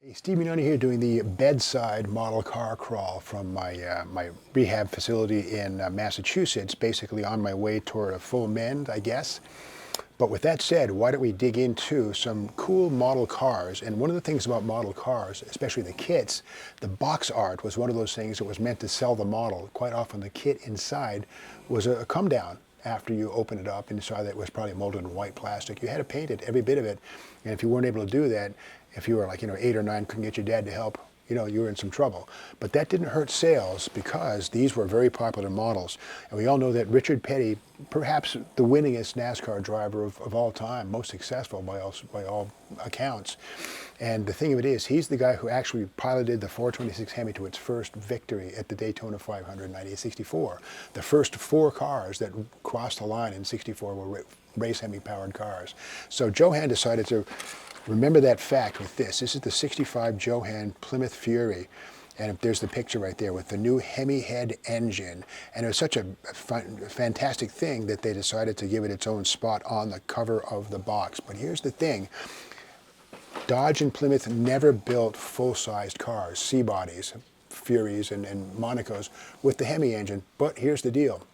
Hey, Steve Minoni here doing the bedside model car crawl from my rehab facility in Massachusetts, basically on my way toward a full mend, I guess. But with that said, why don't we dig into some cool model cars? And one of the things about model cars, especially the kits, the box art was one of those things that was meant to sell the model. Quite often the kit inside was a come down after you open it up and you saw that it was probably molded in white plastic. You had to paint it, every bit of it. And if you weren't able to do that, if you were like, 8 or 9, couldn't get your dad to help, you were in some trouble. But that didn't hurt sales because these were very popular models. And we all know that Richard Petty, perhaps the winningest NASCAR driver of all time, most successful by all accounts. And the thing of it is, he's the guy who actually piloted the 426 Hemi to its first victory at the Daytona 500 in 1964. The first 4 cars that crossed the line in 64 were race Hemi powered cars. So JoHan decided to remember that fact with this. This is the 65 JoHan Plymouth Fury. And there's the picture right there with the new Hemi head engine. And it was such a fantastic thing that they decided to give it its own spot on the cover of the box. But here's the thing. Dodge and Plymouth never built full-sized cars, C-bodies, Furies and Monacos with the Hemi engine. But here's the deal.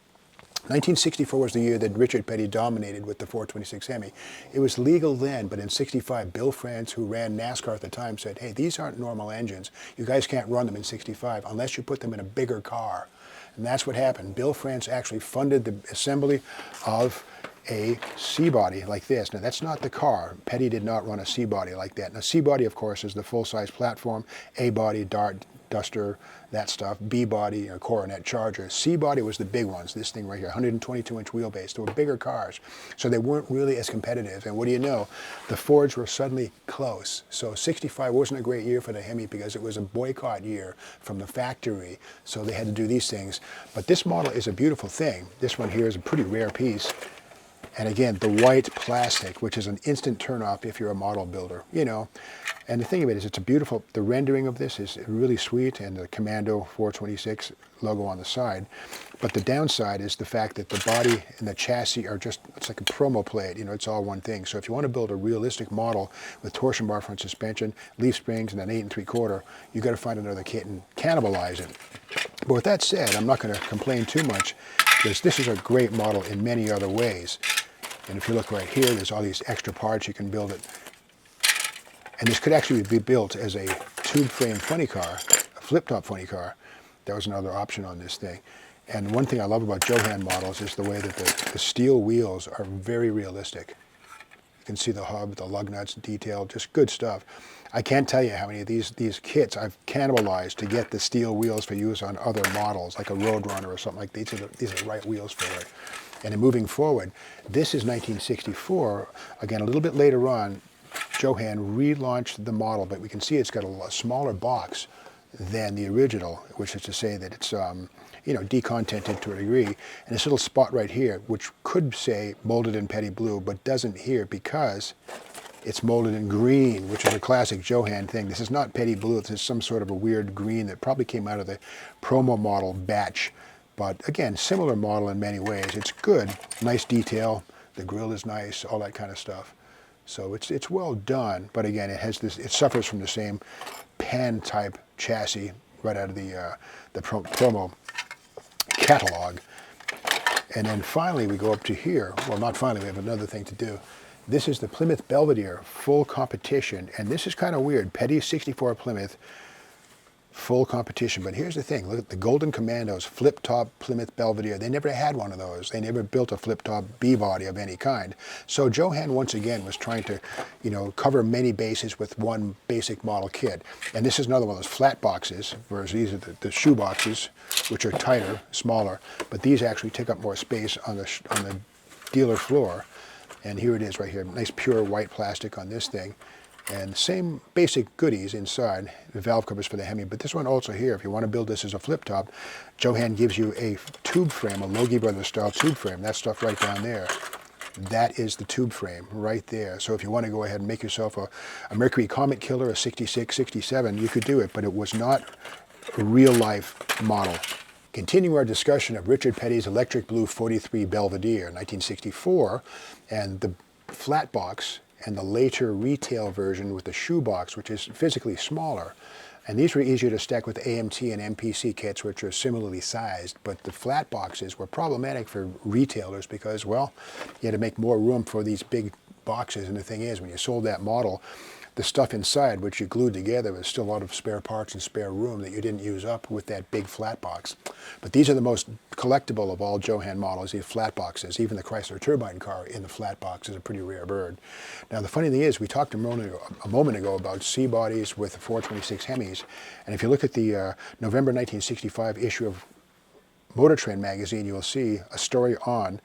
1964 was the year that Richard Petty dominated with the 426 Hemi. It was legal then, but in 65, Bill France, who ran NASCAR at the time, said, hey, these aren't normal engines. You guys can't run them in 65 unless you put them in a bigger car. And that's what happened. Bill France actually funded the assembly of a C-body like this. Now, that's not the car. Petty did not run a C-body like that. Now, C-body, of course, is the full-size platform, A-body, Dart, Duster, that stuff, B-body, Coronet, Charger. C-body was the big ones, this thing right here, 122-inch wheelbase. They were bigger cars, so they weren't really as competitive. And what do you know? The Fords were suddenly close. So 65 wasn't a great year for the Hemi because it was a boycott year from the factory, so they had to do these things. But this model is a beautiful thing. This one here is a pretty rare piece. And again, the white plastic, which is an instant turnoff if you're a model builder, And the thing of it is, it's a beautiful, the rendering of this is really sweet, and the Commando 426 logo on the side. But the downside is the fact that the body and the chassis are just, it's like a promo plate, it's all one thing. So if you want to build a realistic model with torsion bar front suspension, leaf springs, and an 8 3/4, you got to find another kit and cannibalize it. But with that said, I'm not going to complain too much, because this is a great model in many other ways. And if you look right here, there's all these extra parts, you can build it. And this could actually be built as a tube frame funny car, a flip-top funny car. That was another option on this thing. And one thing I love about JoHan models is the way that the steel wheels are very realistic. You can see the hub, the lug nuts detailed, just good stuff. I can't tell you how many of these kits I've cannibalized to get the steel wheels for use on other models, like a Roadrunner or something like these. These are the right wheels for it. And then moving forward, this is 1964. Again, a little bit later on, JoHan relaunched the model, but we can see it's got a smaller box than the original, which is to say that it's decontented to a degree. And this little spot right here, which could say molded in Petty Blue, but doesn't here because it's molded in green, which is a classic JoHan thing. This is not Petty Blue. This is some sort of a weird green that probably came out of the promo model batch. But again, similar model in many ways. It's good, nice detail. The grille is nice, all that kind of stuff. So it's well done, but again, it suffers from the same pen type chassis right out of the promo catalog. And then finally we go up to here. Well, not finally, we have another thing to do. This is the Plymouth Belvedere full competition, and this is kind of weird. Petty 64 Plymouth full competition. But here's the thing, look at the Golden Commandos flip-top Plymouth Belvedere. They never had one of those. They never built a flip-top B-body of any kind. So JoHan once again was trying to, cover many bases with one basic model kit. And this is another one of those flat boxes, whereas these are the shoe boxes, which are tighter, smaller, but these actually take up more space on the dealer floor. And here it is right here, nice pure white plastic on this thing. And same basic goodies inside, the valve covers for the Hemi, but this one also here, if you want to build this as a flip top, JoHan gives you a tube frame, a Logie Brothers style tube frame, that stuff right down there. That is the tube frame right there. So if you want to go ahead and make yourself a Mercury Comet Killer, a 66, 67, you could do it, but it was not a real life model. Continue our discussion of Richard Petty's Electric Blue 43 Belvedere, 1964, and the flat box and the later retail version with the shoebox, which is physically smaller. And these were easier to stack with AMT and MPC kits, which are similarly sized. But the flat boxes were problematic for retailers because, well, you had to make more room for these big boxes. And the thing is, when you sold that model, the stuff inside, which you glued together, was still a lot of spare parts and spare room that you didn't use up with that big flat box. But these are the most collectible of all JoHan models, these flat boxes. Even the Chrysler Turbine car in the flat box is a pretty rare bird. Now, the funny thing is, we talked a moment ago about C-bodies with 426 Hemis. And if you look at the November 1965 issue of Motor Trend magazine, you'll see a story on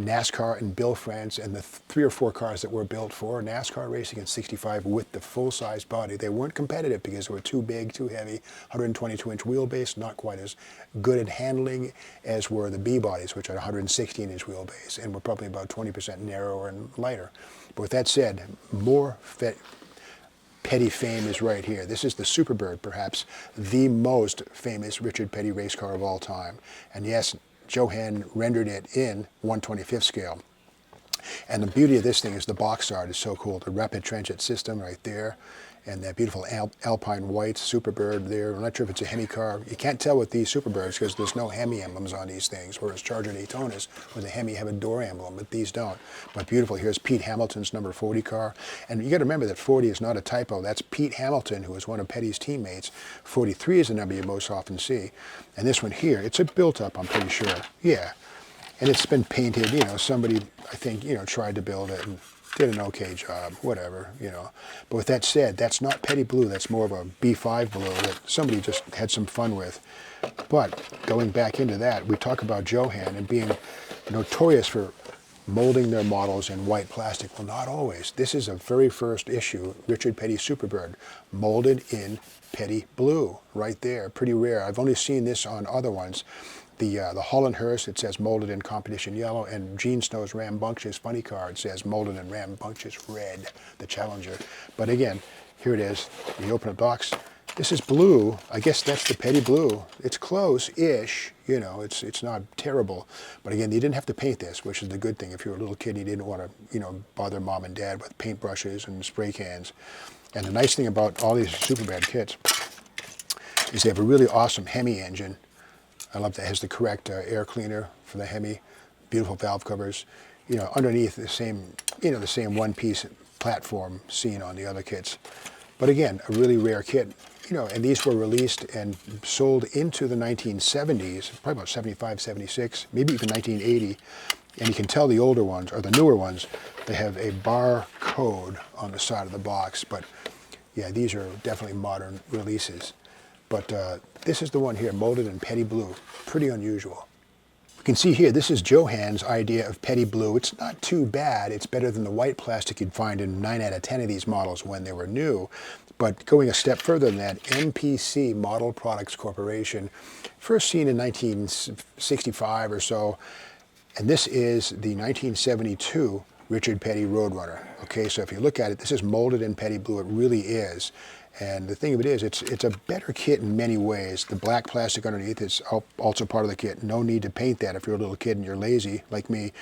NASCAR and Bill France and the 3 or 4 cars that were built for NASCAR racing in '65 with the full-size body. They weren't competitive because they were too big, too heavy, 122-inch wheelbase, not quite as good at handling as were the B-bodies, which are 116-inch wheelbase, and were probably about 20% narrower and lighter. But with that said, more Petty fame is right here. This is the Superbird, perhaps the most famous Richard Petty race car of all time. And yes, JoHan rendered it in 1/25th scale. And the beauty of this thing is the box art is so cool. The rapid transit system right there, and that beautiful Alpine white Superbird there. I'm not sure if it's a Hemi car. You can't tell with these Superbirds because there's no Hemi emblems on these things, whereas Charger Daytonas with a Hemi have a door emblem, but these don't. But beautiful. Here's Pete Hamilton's number 40 car. And you got to remember that 40 is not a typo. That's Pete Hamilton, who was one of Petty's teammates. 43 is the number you most often see. And this one here, it's a built-up, I'm pretty sure. Yeah. And it's been painted, you know, somebody, I think, you know, tried to build it and did an okay job, whatever, you know. But with that said, that's not Petty blue, that's more of a B5 blue that somebody just had some fun with. But going back into that, we talk about JoHan and being notorious for molding their models in white plastic. Well, not always. This is a very first issue, Richard Petty Superbird, molded in Petty blue, right there. Pretty rare. I've only seen this on other ones. The Holland Hearst, it says molded in competition yellow, and Gene Snow's Rambunctious funny car, it says molded in Rambunctious red, the Challenger. But again, here it is. You open a box. This is blue. I guess that's the Petty blue. It's close-ish. You know, it's not terrible. But again, you didn't have to paint this, which is the good thing. If you were a little kid and you didn't want to, you know, bother mom and dad with paintbrushes and spray cans. And the nice thing about all these Superbad kits is they have a really awesome Hemi engine. I love that. It has the correct air cleaner for the Hemi, beautiful valve covers. You know, underneath the same, you know, the same one-piece platform seen on the other kits. But again, a really rare kit. You know, and these were released and sold into the 1970s, probably about 75, 76, maybe even 1980. And you can tell the older ones, or the newer ones, they have a bar code on the side of the box. But yeah, these are definitely modern releases. But this is the one here, molded in Petty blue. Pretty unusual. You can see here, this is JoHan's idea of Petty blue. It's not too bad. It's better than the white plastic you'd find in 9 out of 10 of these models when they were new. But going a step further than that, MPC, Model Products Corporation, first seen in 1965 or so. And this is the 1972 Richard Petty Roadrunner. Okay, so if you look at it, this is molded in Petty blue. It really is. And the thing of it is, it's a better kit in many ways. The black plastic underneath is also part of the kit. No need to paint that if you're a little kid and you're lazy like me.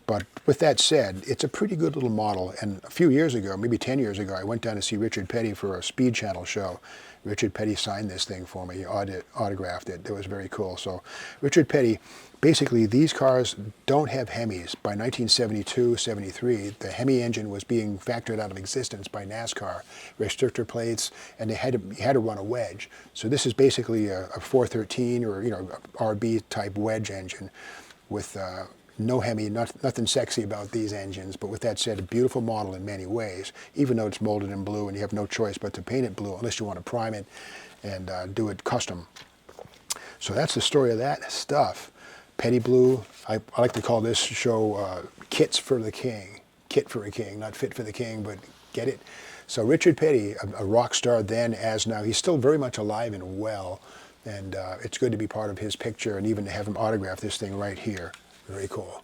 But with that said, it's a pretty good little model. And a few years ago, maybe 10 years ago, I went down to see Richard Petty for a Speed Channel show. Richard Petty signed this thing for me. He autographed it. It was very cool. So Richard Petty, basically these cars don't have Hemis. By 1972, 73, the Hemi engine was being factored out of existence by NASCAR. Restrictor plates, and you had to run a wedge. So this is basically a 413 or, you know, RB type wedge engine with no Hemi, nothing sexy about these engines, but with that said, a beautiful model in many ways, even though it's molded in blue and you have no choice but to paint it blue unless you want to prime it and do it custom. So that's the story of that stuff. Petty blue, I like to call this show Kits for the King. Kit for a King, not fit for the king, but get it? So Richard Petty, a rock star then as now, he's still very much alive and well, and it's good to be part of his picture and even to have him autograph this thing right here. Very cool.